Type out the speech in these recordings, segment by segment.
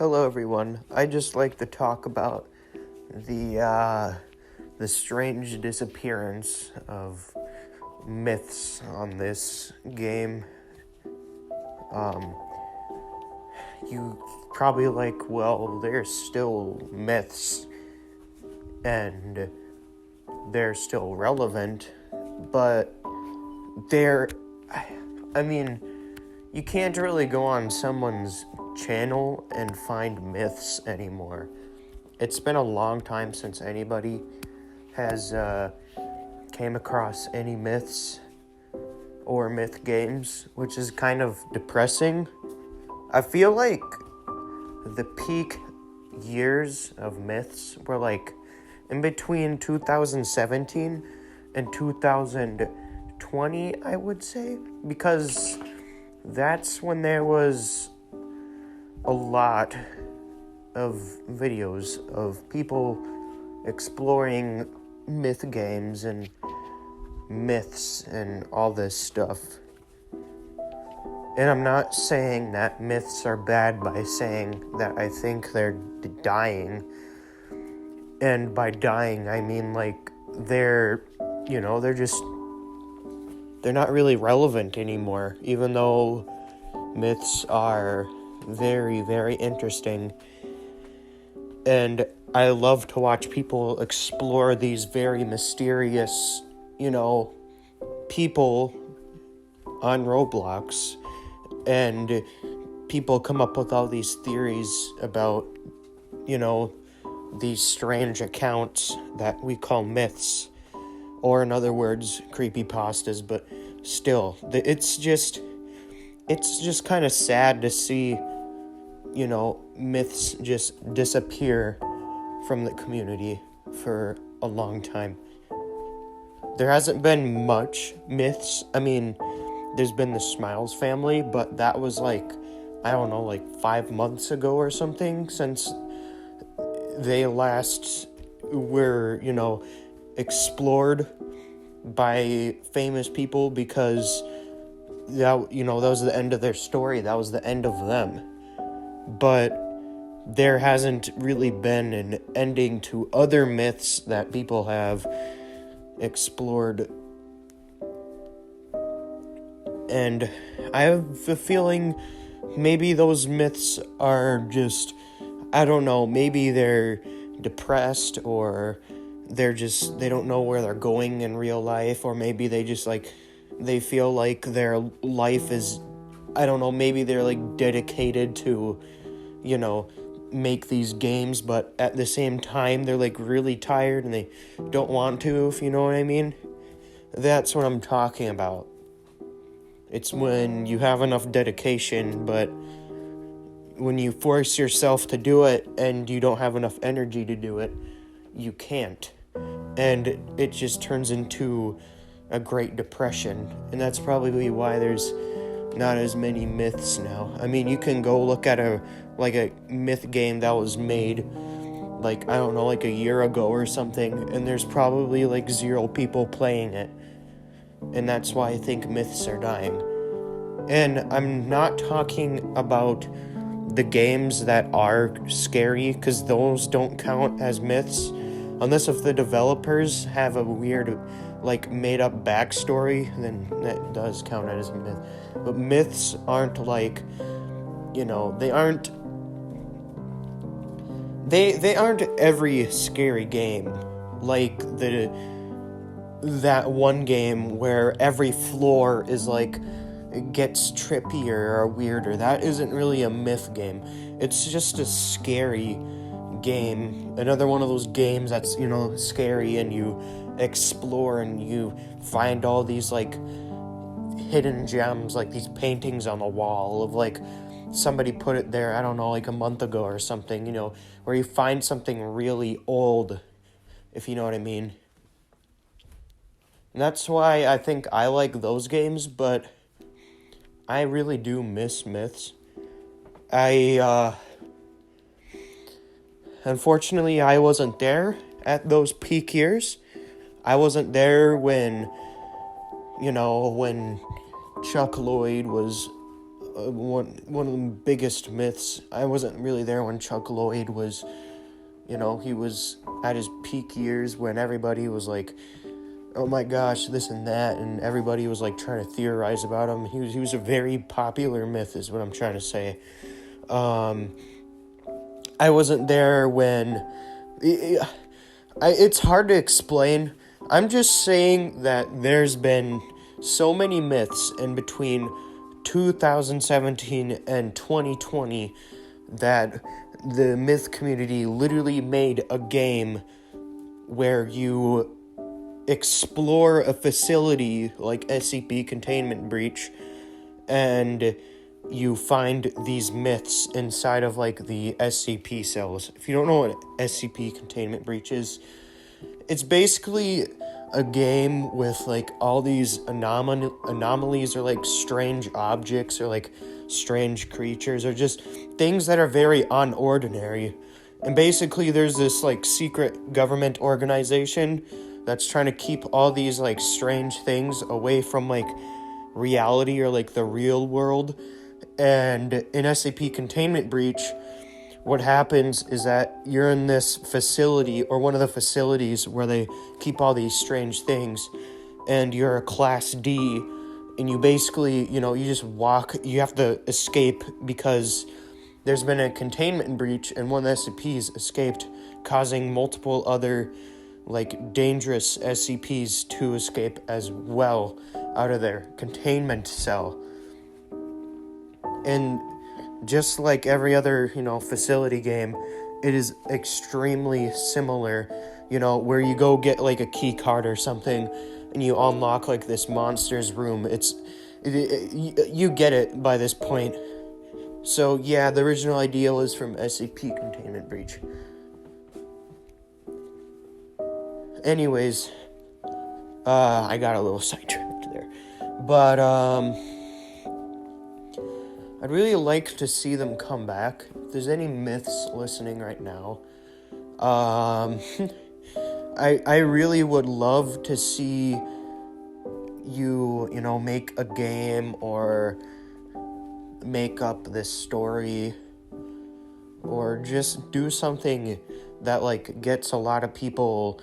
Hello, everyone. I just like to talk about the strange disappearance of myths on this game. You probably like, well, there's still myths and they're still relevant, but you can't really go on someone's channel and find myths anymore. It's been a long time since anybody has came across any myths or myth games, which is kind of depressing. I feel like the peak years of myths were like in between 2017 and 2020, I would say, because that's when there was a lot of videos of people exploring myth games and myths and all this stuff. And I'm not saying that myths are bad by saying that I think they're dying. And by dying, I mean like they're not really relevant anymore, even though myths are very, very interesting. And I love to watch people explore these very mysterious, people on Roblox. And people come up with all these theories about, these strange accounts that we call myths. Or in other words, creepypastas, but still, it's just kind of sad to see, myths just disappear from the community for a long time. There hasn't been much myths. I mean, there's been the Smiles family, but that was like 5 months ago or something, since they last were, explored by famous people, because that was the end of their story. That was the end of them. But there hasn't really been an ending to other myths that people have explored. And I have a feeling maybe those myths are just, I don't know, maybe they're depressed, or they don't know where they're going in real life, or maybe they just they feel like their life is, I don't know, maybe they're dedicated to, make these games, but at the same time they're really tired and they don't want to, if you know what I mean. That's what I'm talking about. It's when you have enough dedication, but when you force yourself to do it and you don't have enough energy to do it, you can't. And it just turns into a Great Depression. And that's probably why there's not as many myths now. I mean, you can go look at a myth game that was made a year ago or something, and there's probably 0 people playing it. And that's why I think myths are dying. And I'm not talking about the games that are scary, because those don't count as myths. Unless if the developers have a weird, made-up backstory, then that does count as a myth. But myths aren't they aren't every scary game. That one game where every floor is gets trippier or weirder. That isn't really a myth game. It's just a scary game. Another one of those games that's, scary, and you explore and you find all these hidden gems, these paintings on the wall of somebody put it there, I don't know, a month ago or something, where you find something really old, if you know what I mean. And that's why I think I like those games, but I really do miss myths. Unfortunately, I wasn't there at those peak years. I wasn't there when Chuck Lloyd was one of the biggest myths. I wasn't really there when Chuck Lloyd was, he was at his peak years when everybody was like, oh my gosh, this and that, and everybody was like trying to theorize about him. He was a very popular myth, is what I'm trying to say. I wasn't there when... It's hard to explain. I'm just saying that there's been so many myths in between 2017 and 2020 that the myth community literally made a game where you explore a facility like SCP Containment Breach, and you find these myths inside of like the SCP cells. If you don't know what SCP Containment Breach is, it's basically a game with like all these anomalies or like strange objects or like strange creatures or just things that are very unordinary. And basically there's this like secret government organization that's trying to keep all these like strange things away from like reality or like the real world. And in SCP Containment Breach, what happens is that you're in this facility or one of the facilities where they keep all these strange things, and you're a Class D, and you basically, you just walk, you have to escape because there's been a containment breach and one of the SCPs escaped, causing multiple other like dangerous SCPs to escape as well out of their containment cell. And just like every other, facility game, it is extremely similar, where you go get like a key card or something and you unlock like this monster's room. You get it by this point. So yeah, the original idea was from SCP Containment Breach. Anyways, I got a little sidetracked there. But, I'd really like to see them come back. If there's any myths listening right now, I really would love to see you, make a game or make up this story or just do something that like gets a lot of people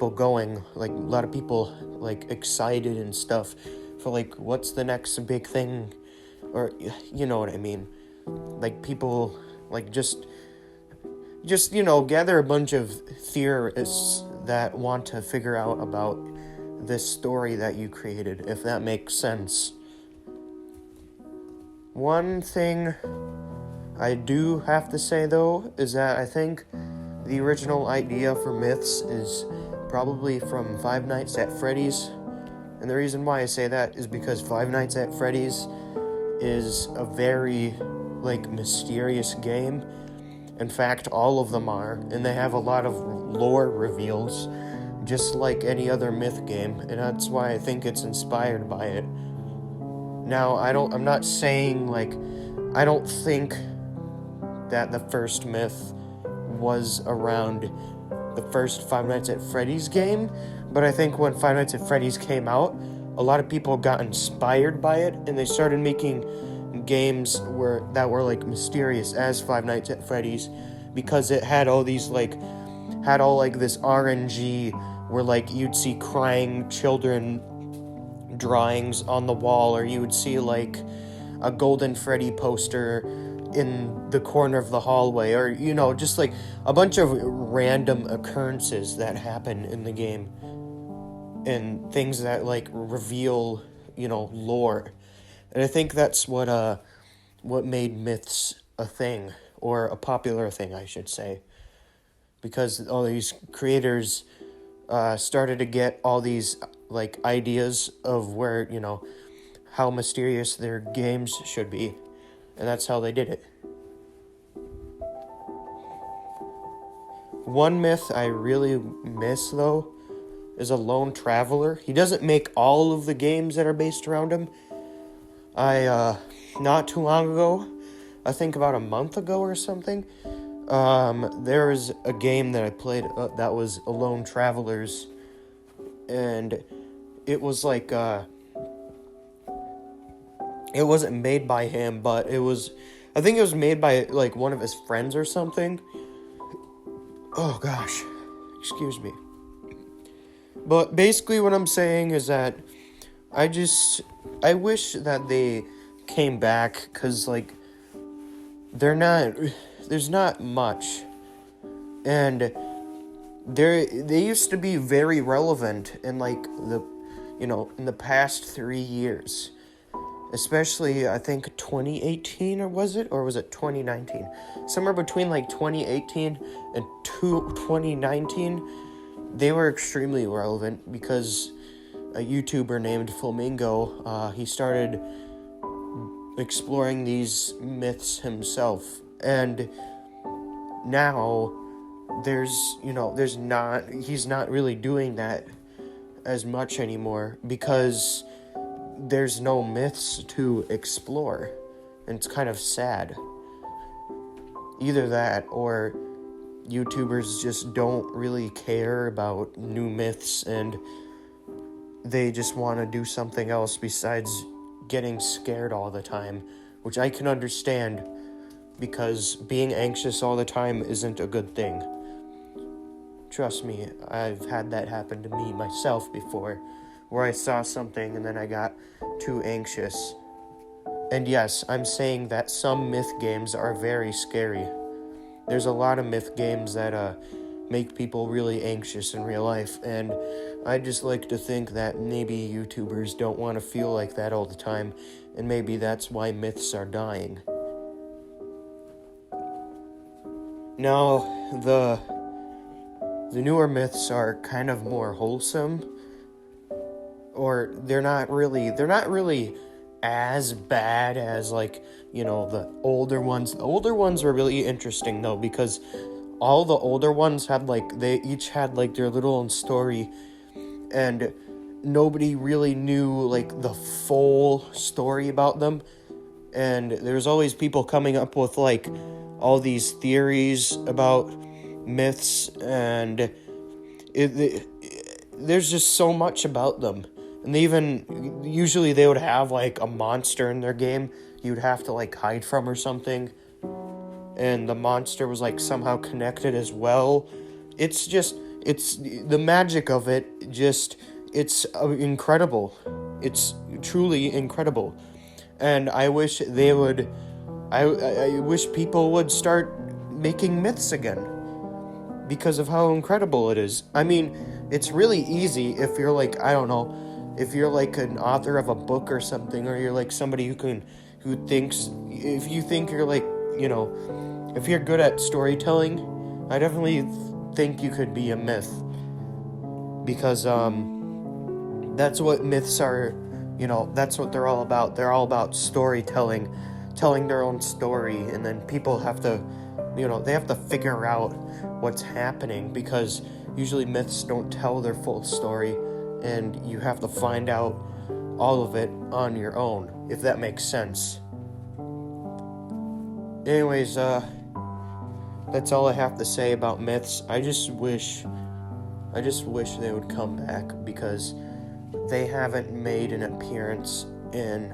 going, like a lot of people like excited and stuff for like what's the next big thing, or you know what I mean, like people like just gather a bunch of theorists that want to figure out about this story that you created, if that makes sense. One thing I do have to say though is that I think the original idea for myths is probably from Five Nights at Freddy's. And the reason why I say that is because Five Nights at Freddy's is a very, mysterious game. In fact, all of them are, and they have a lot of lore reveals, just like any other myth game, and that's why I think it's inspired by it. Now, I'm not saying, I don't think that the first myth was around the first Five Nights at Freddy's game, but I think when Five Nights at Freddy's came out, a lot of people got inspired by it, and they started making games that were mysterious as Five Nights at Freddy's, because it had all these this RNG where you'd see crying children drawings on the wall, or you would see a Golden Freddy poster in the corner of the hallway, or just a bunch of random occurrences that happen in the game, and things that reveal lore. And I think that's what made myths a thing, or a popular thing, I should say, because all these creators started to get all these ideas of where how mysterious their games should be, and that's how they did it. One myth I really miss though is a lone traveler. He doesn't make all of the games that are based around him. Not too long ago, I think about a month ago or something, there was a game that I played that was Lone Travelers, and it was It wasn't made by him, but I think it was made by, like, one of his friends or something. Oh, gosh. Excuse me. But basically what I'm saying is that I wish that they came back, because, like, there's not much. And they used to be very relevant in, like, in the past 3 years. Especially, I think, 2018, or was it 2019? Somewhere between, like, 2018 and 2019, they were extremely relevant because a YouTuber named Flamingo, he started exploring these myths himself. And now, he's not really doing that as much anymore because there's no myths to explore, and it's kind of sad. Either that, or YouTubers just don't really care about new myths, and they just want to do something else besides getting scared all the time, which I can understand, because being anxious all the time isn't a good thing. Trust me, I've had that happen to me myself before, where I saw something and then I got too anxious. And yes, I'm saying that some myth games are very scary. There's a lot of myth games that make people really anxious in real life, and I just like to think that maybe YouTubers don't want to feel like that all the time, and maybe that's why myths are dying. Now, the newer myths are kind of more wholesome, or they're not really as bad as, like, the older ones. The older ones were really interesting, though, because all the older ones they each had, like, their little own story, and nobody really knew, like, the full story about them, and there's always people coming up with, like, all these theories about myths, and there's just so much about them. And usually they would have, like, a monster in their game you'd have to, like, hide from or something. And the monster was, like, somehow connected as well. It's the magic of it, it's incredible. It's truly incredible. And I wish I wish people would start making myths again, because of how incredible it is. I mean, it's really easy if you're, like, I don't know, if you're, like, an author of a book or something, or you're, like, somebody if you think you're, like, if you're good at storytelling, I definitely think you could be a myth, because that's what myths are. That's what they're all about. They're all about storytelling, telling their own story, and then people have to, they have to figure out what's happening, because usually myths don't tell their full story, and you have to find out all of it on your own, if that makes sense. Anyways, that's all I have to say about myths. I just wish they would come back, because they haven't made an appearance in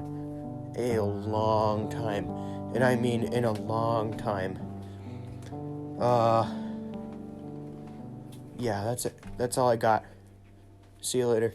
a long time. And I mean in a long time. Yeah, that's it. That's all I got. See you later.